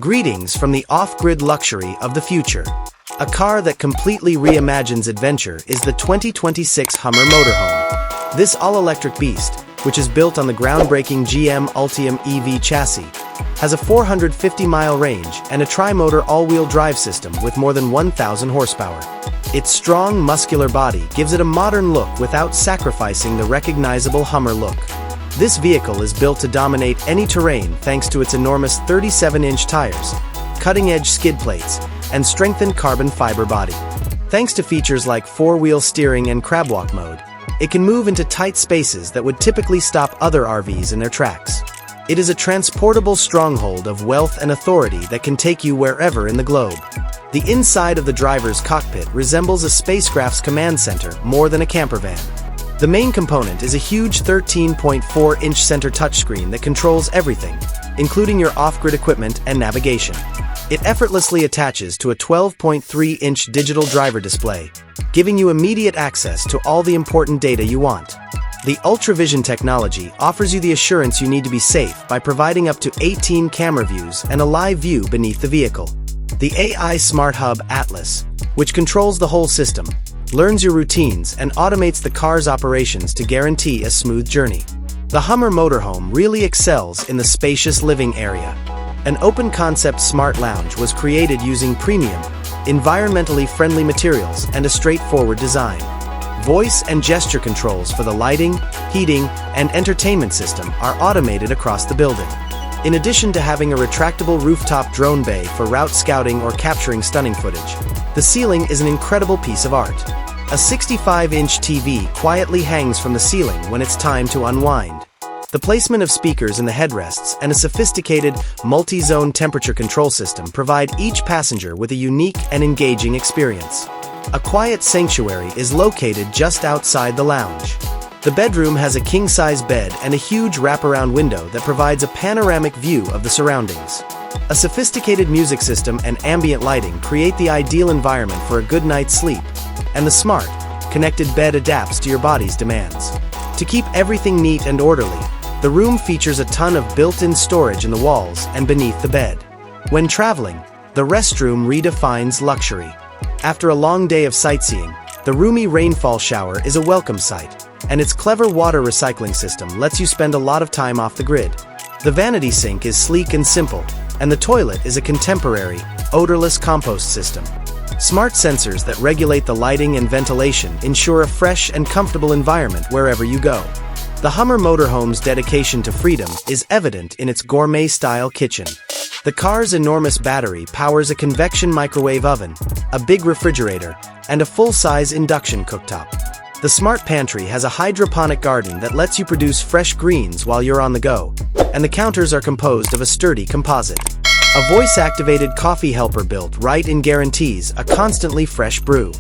Greetings from the off-grid luxury of the future. A car that completely reimagines adventure is the 2026 Hummer Motorhome. This all-electric beast, which is built on the groundbreaking GM Ultium EV chassis, has a 450-mile range and a tri-motor all-wheel drive system with more than 1,000 horsepower. Its strong, muscular body gives it a modern look without sacrificing the recognizable Hummer look. This vehicle is built to dominate any terrain thanks to its enormous 37-inch tires, cutting-edge skid plates, and strengthened carbon fiber body. Thanks to features like four-wheel steering and CrabWalk mode, it can move into tight spaces that would typically stop other RVs in their tracks. It is a transportable stronghold of wealth and authority that can take you wherever in the globe. The inside of the driver's cockpit resembles a spacecraft's command center more than a camper van. The main component is a huge 13.4-inch center touchscreen that controls everything, including your off-grid equipment and navigation. It effortlessly attaches to a 12.3-inch digital driver display, giving you immediate access to all the important data you want. The UltraVision technology offers you the assurance you need to be safe by providing up to 18 camera views and a live view beneath the vehicle. The AI Smart Hub Atlas, which controls the whole system, learns your routines and automates the car's operations to guarantee a smooth journey. The Hummer Motorhome really excels in the spacious living area. An open-concept smart lounge was created using premium, environmentally friendly materials and a straightforward design. Voice and gesture controls for the lighting, heating, and entertainment system are automated across the building. In addition to having a retractable rooftop drone bay for route scouting or capturing stunning footage, the ceiling is an incredible piece of art. A 65-inch TV quietly hangs from the ceiling when it's time to unwind. The placement of speakers in the headrests and a sophisticated multi-zone temperature control system provide each passenger with a unique and engaging experience. A quiet sanctuary is located just outside the lounge. The bedroom has a king-size bed and a huge wraparound window that provides a panoramic view of the surroundings. A sophisticated music system and ambient lighting create the ideal environment for a good night's sleep, and the smart, connected bed adapts to your body's demands. To keep everything neat and orderly, the room features a ton of built-in storage in the walls and beneath the bed. When traveling, the restroom redefines luxury. After a long day of sightseeing, the roomy rainfall shower is a welcome sight, and its clever water recycling system lets you spend a lot of time off the grid. The vanity sink is sleek and simple, and the toilet is a contemporary, odorless compost system. Smart sensors that regulate the lighting and ventilation ensure a fresh and comfortable environment wherever you go. The Hummer Motorhome's dedication to freedom is evident in its gourmet-style kitchen. The car's enormous battery powers a convection microwave oven, a big refrigerator, and a full-size induction cooktop. The smart pantry has a hydroponic garden that lets you produce fresh greens while you're on the go, and the counters are composed of a sturdy composite. A voice-activated coffee helper built right in guarantees a constantly fresh brew.